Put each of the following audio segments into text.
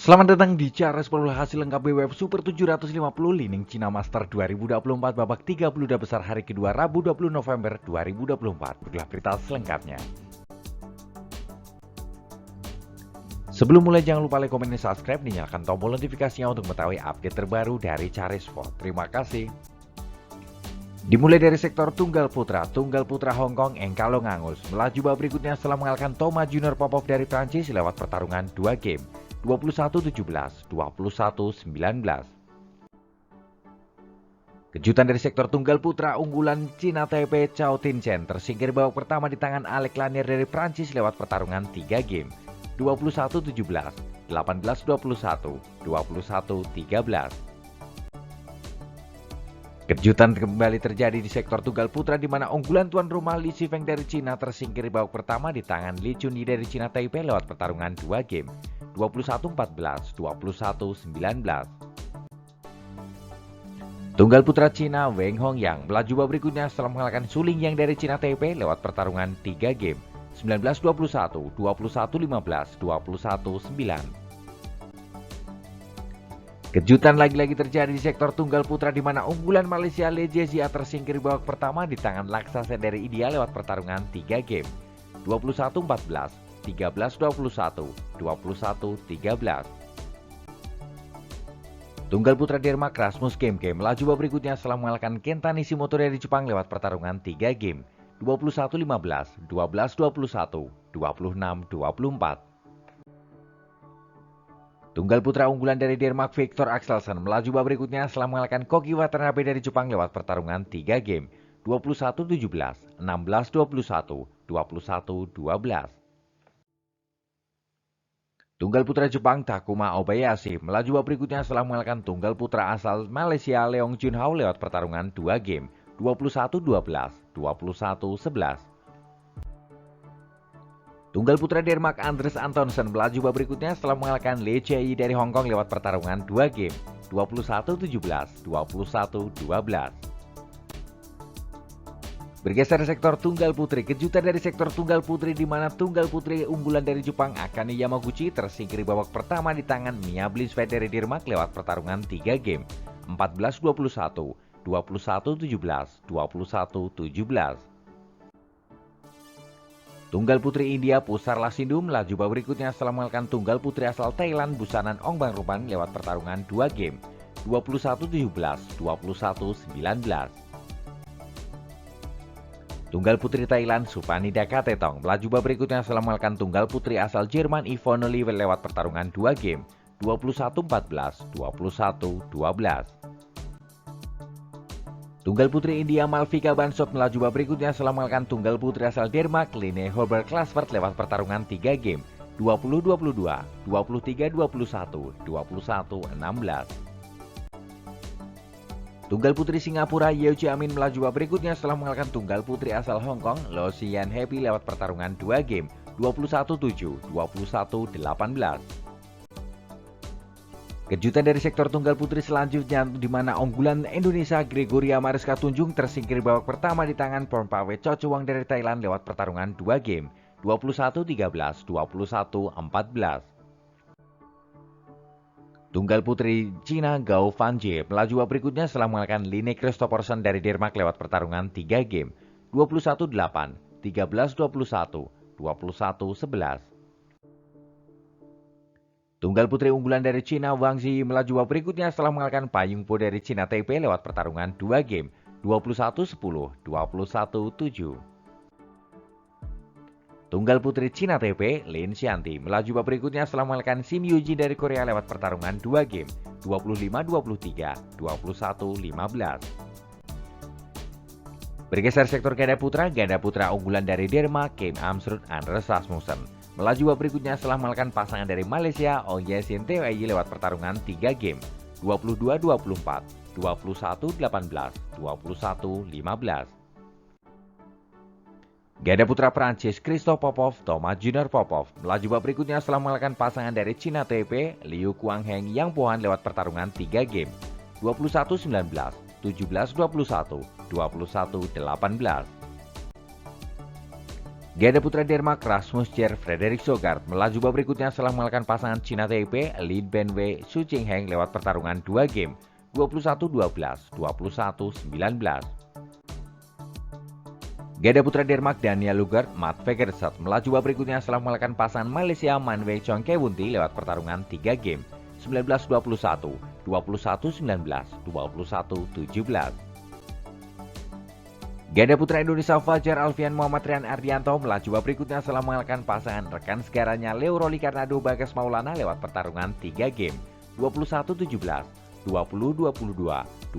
Selamat datang di Cara 10 hasil lengkap BWF Super 750 Lining Cina Master 2024 babak 32 besar hari kedua Rabu 20 November 2024. Berikutlah berita selengkapnya. Sebelum mulai jangan lupa like, komen, dan subscribe, dan nyalakan tombol notifikasinya untuk mengetahui update terbaru dari Cara Sport. Terima kasih. Dimulai dari sektor tunggal putra Hong Kong Engkalo Ngangus melaju babak berikutnya setelah mengalahkan Thomas Junior Popov dari Prancis lewat pertarungan 2 game 21-17, 21-19. Kejutan dari sektor tunggal putra unggulan Cina Taipei Chao Tin-chen tersingkir babak pertama di tangan Alec Lanier dari Prancis lewat pertarungan 3 game 21-17, 18-21, 21-13. Kejutan kembali terjadi di sektor tunggal putra di mana unggulan tuan rumah Li Shifeng dari Cina tersingkir babak pertama di tangan Li Chunyi dari Cina Taipei lewat pertarungan 2 game 21-14, 21-19. Tunggal putra Cina Wang Hongyang melaju babak berikutnya setelah mengalahkan Su Lingyang dari Cina Taipei lewat pertarungan 3 game 19-21, 21-15, 21-9. Kejutan lagi-lagi terjadi di sektor tunggal putra di mana unggulan Malaysia Le Jia tersingkir babak pertama di tangan Laksasa dari India lewat pertarungan 3 game 21-14, 13-21, 21-13. Tunggal putra Denmark Rasmus Kemke melaju babak berikutnya setelah mengalahkan Kenta Nishimoto dari Jepang lewat pertarungan 3 game 21-15, 12-21, 26-24. Tunggal putra unggulan dari Denmark Victor Axelsen melaju babak berikutnya setelah mengalahkan Koki Watanabe dari Jepang lewat pertarungan 3 game 21-17, 16-21, 21-12. Tunggal putra Jepang Takuma Obayashi melaju babak berikutnya setelah mengalahkan tunggal putra asal Malaysia Leong Junhao lewat pertarungan 2 game 21-12, 21-11. Tunggal putra Denmark Andres Antonsen melaju babak berikutnya setelah mengalahkan Lee Chei dari Hong Kong lewat pertarungan 2 game 21-17, 21-12. Bergeser dari sektor tunggal putri, kejutan dari sektor tunggal putri di mana tunggal putri unggulan dari Jepang Akane Yamaguchi tersingkir babak pertama di tangan Mia Blitzfeldt dari Denmark lewat pertarungan 3 game 14-21, 21-17, 21-17. Tunggal putri India Pusarla Sindhu melaju babak berikutnya setelah mengalahkan tunggal putri asal Thailand Busanan Ongbang Rupan lewat pertarungan 2 game 21-17, 21-19. Tunggal putri Thailand Supanida Katetong melaju babak berikutnya setelah mengalahkan tunggal putri asal Jerman Yvonne Oliver lewat pertarungan 2 game 21-14, 21-12. Tunggal putri India Malvika Bansot melaju babak berikutnya setelah mengalahkan tunggal putri asal Denmark Line Holberg Klasvert lewat pertarungan 3 game 20-22, 23-21, 21-16. Tunggal putri Singapura Yeo Chi Amin melaju babak berikutnya setelah mengalahkan tunggal putri asal Hong Kong Lo Sian Happy lewat pertarungan 2 game 21-7, 21-18. Kejutan dari sektor tunggal putri selanjutnya di mana unggulan Indonesia Gregoria Mariska Tunjung tersingkir babak pertama di tangan Pornpawe Chochuang dari Thailand lewat pertarungan 2 game 21-13, 21-14. Tunggal putri Cina Gao Fanjie melaju babak berikutnya setelah mengalahkan Line Christophersen dari Denmark lewat pertarungan 3 game 21-8, 13-21, 21-11. Tunggal putri unggulan dari Cina Wang Zi melaju babak berikutnya setelah mengalahkan Payung Po dari Cina Taipei lewat pertarungan 2 game 21-10, 21-7. Tunggal putri Cina Taipei Lin Xianti melaju babak berikutnya setelah mengalahkan Sim Yuji dari Korea lewat pertarungan 2 game 25-23, 21-15. Bergeser sektor ganda putra unggulan dari Denmark Kim Amsrud Anders Rasmussen melaju babak berikutnya setelah mengalahkan pasangan dari Malaysia Oye Sin Teo lewat pertarungan 3 game 22-24, 21-18, 21-15. Ganda putra Prancis Christophe Popov Thomas Junior Popov melaju babak berikutnya setelah mengalahkan pasangan dari Cina Taipei Liu Kuangheng Yang Pohan lewat pertarungan 3 game 21-19, 17-21, 21-18. Ganda putra Denmark Rasmus Kjær Frederik Søgaard melaju babak berikutnya setelah mengalahkan pasangan Cina Taipei Lin Benwei Su Jingheng lewat pertarungan 2 game 21-12, 21-19. Ganda putra Denmark Daniel Lugard Matt Fagerstad melaju babak berikutnya setelah mengalahkan pasangan Malaysia Man Wei Chong Kewunti lewat pertarungan 3 game 19-21, 21-19, 21-17. Ganda putra Indonesia Fajar Alfian Muhammad Rian Ardianto melaju babak berikutnya setelah mengalahkan pasangan rekan segaranya Leo Roli Karnado Bagas Maulana lewat pertarungan 3 game 21-17, 20-22, 21-14.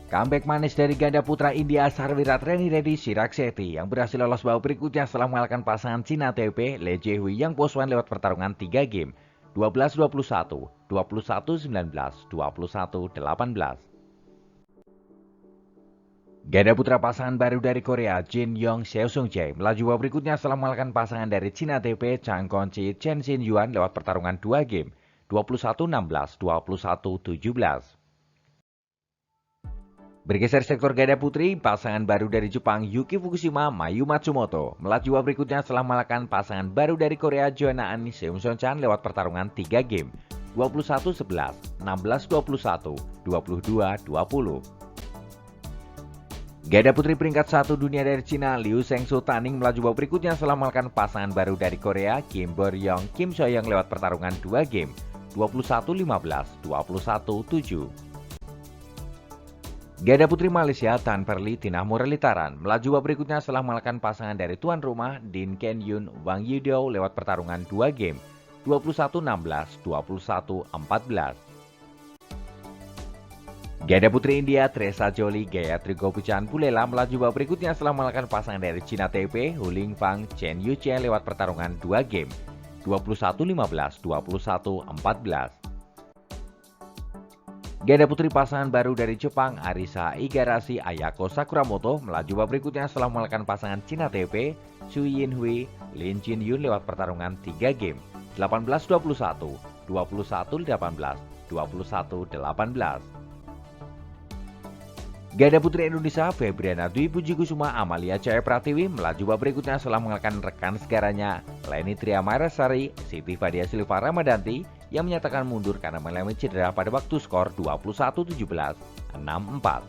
Comeback manis dari ganda putra India Sarwirat Reni Reddy Chirag Shetty yang berhasil lolos babak berikutnya setelah mengalahkan pasangan Cina Taipei Lee Jae-hui Yang Po-swan lewat pertarungan 3 game 12-21, 21-19, 21-18. Ganda putra pasangan baru dari Korea Jin Yong Seo Sung Jae melaju babak berikutnya setelah mengalahkan pasangan dari Cina Taipei Chang Kon-chi Chen Xin Yuan lewat pertarungan 2 game 21-16, 21-17. Bergeser sektor ganda putri, pasangan baru dari Jepang Yuki Fukushima Mayu Matsumoto melaju babak berikutnya setelah mengalahkan pasangan baru dari Korea Joanna An Seung Seon Chan lewat pertarungan 3 game 21-11, 16-21, 22-20. Ganda putri peringkat 1 dunia dari Cina Liu Shengsu Taning melaju babak berikutnya setelah mengalahkan pasangan baru dari Korea Kim Bor-young Kim So-young lewat pertarungan 2 game 21-15, 21-7. Ganda putri Malaysia Tan Perli Tinah Muralitaran melaju babak berikutnya setelah mengalahkan pasangan dari tuan rumah Din Ken Yun Wang Yidao lewat pertarungan 2 game 21-16, 21-14. Ganda putri India Tresa Jolie Gayatri Gopichand Pulela melaju babak berikutnya setelah mengalahkan pasangan dari Cina Taipei Huling Fang Chen Yuchen lewat pertarungan 2 game 21-15, 21-14. Ganda putri pasangan baru dari Jepang Arisa Igarashi Ayako Sakuramoto melaju babak berikutnya setelah mengalahkan pasangan Cina Taipei Su Yinhui Lin Jin Yun lewat pertarungan 3 game 18-21, 21-18, 21-18. Ganda putri Indonesia Febriana Dwi Puji Kusuma Amalia Cahaya Pratiwi melaju babak berikutnya setelah mengalahkan rekan segaranya Leni Triamarasari Siti Fadia Silva Ramadanti yang menyatakan mundur karena mengalami cedera pada waktu skor 21-17, 6-4.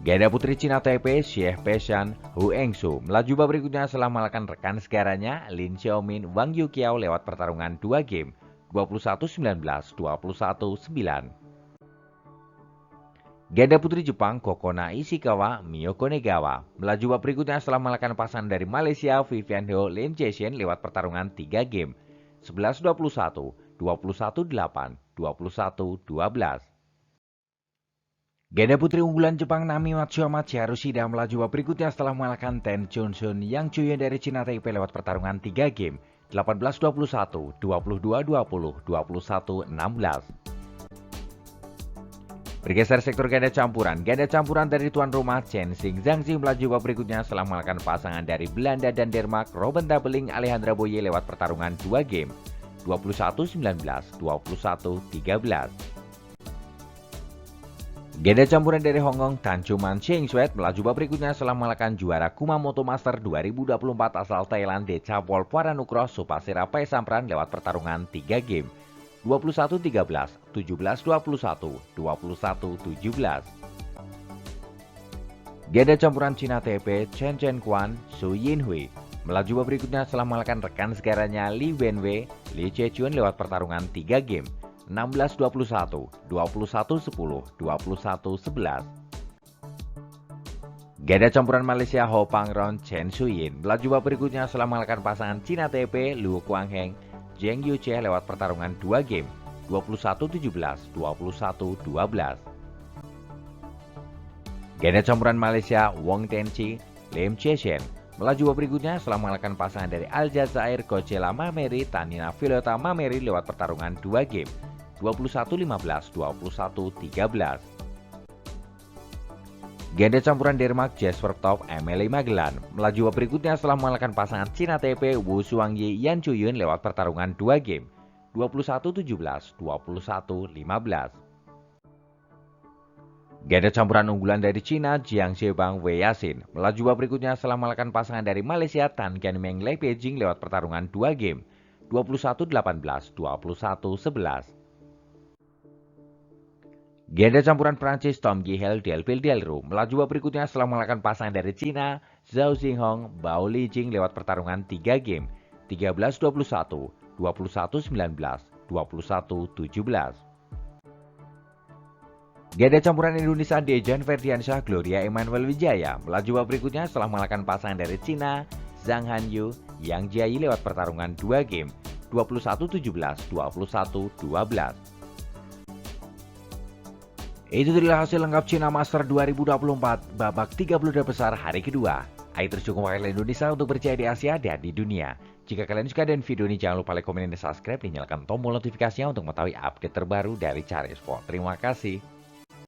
Ganda putri Cina Taipei Xie Peishan Hu Engsu melaju babak berikutnya setelah mengalahkan rekan segaranya Lin Xiaomin Wang Yuqiao lewat pertarungan 2 game 21-19, 21-9. Ganda putri Jepang Kokona Ishikawa Miyoko Negawa melaju babak berikutnya setelah mengalahkan pasangan dari Malaysia Vivian Heo Lim Jae-shin lewat pertarungan 3 game 11-21, 21-8, 21-12. Ganda putri unggulan Jepang Nami Matsuyama Chiharushida melaju babak berikutnya setelah mengalahkan Ten Chunsun Yang Chuyen dari Cina Taipei lewat pertarungan 3 game 18-21, 22-20, 21-16. Bergeser sektor ganda campuran dari tuan rumah Chen Xing Zhangzi melaju babak berikutnya setelah mengalahkan pasangan dari Belanda dan Denmark Robin Dabeling Alejandra Boye lewat pertarungan 2 game 21-19, 21-13. Ganda campuran dari Hong Kong Tan Chuman Cheng Swet melaju babak berikutnya setelah mengalahkan juara Kumamoto Master 2024 asal Thailand Decapol Puaranukroh Supasira Paisampran lewat pertarungan 3 game 21-13, 17-21, 21-17. Ganda campuran Cina Taipei Chen Chen Quan Su Yinhui melaju babak berikutnya setelah mengalahkan rekan segaranya Li Wenwei Li Chechuan lewat pertarungan 3 game 16-21, 21-10, 21-11. Ganda campuran Malaysia Ho Pangron Chen Shuyin melaju babak berikutnya setelah mengalahkan pasangan Cina Taipei Luo Guangheng Zheng Yuche lewat pertarungan 2 game 21-17, 21-12. Ganda campuran Malaysia Wong Tenchi Lim Cheshen melaju babak berikutnya setelah mengalahkan pasangan dari Aljazair Coachella Mameri Tanina Violeta Mameri lewat pertarungan 2 game 21-15, 21-13. Ganda campuran Denmark Jesper Top Emily Magellan melaju babak berikutnya setelah mengalahkan pasangan Cina Taipei Wu Shuangyi Yan Chuyun lewat pertarungan 2 game 21-17, 21-15. Ganda campuran unggulan dari Cina, Jiang Zhebang Wei Yasin melaju babak berikutnya setelah mengalahkan pasangan dari Malaysia Tan Kian Meng Lei Beijing lewat pertarungan 2 game, 21-18, 21-11. Ganda campuran Prancis Tom Gihel Delphine Delru melaju babak berikutnya setelah mengalahkan pasangan dari Cina, Zhao Xinghong Bao Lijing lewat pertarungan 3 game, 13-21, 21-19, 21-17. Ganda campuran Indonesia Dejan Ferdiansyah Gloria Emmanuel Wijaya melaju babak berikutnya setelah mengalahkan pasangan dari Cina, Zhang Hanyu, Yang Jiayi lewat pertarungan 2 game, 21-17, 21-12. Itu adalah hasil lengkap Cina Master 2024 babak 32 besar hari kedua. Ayo terus dukung wakil Indonesia untuk berjaya di Asia dan di dunia. Jika kalian suka dengan video ini, jangan lupa like, komen, dan subscribe, dan nyalakan tombol notifikasinya untuk mengetahui update terbaru dari Cari Sport. Terima kasih.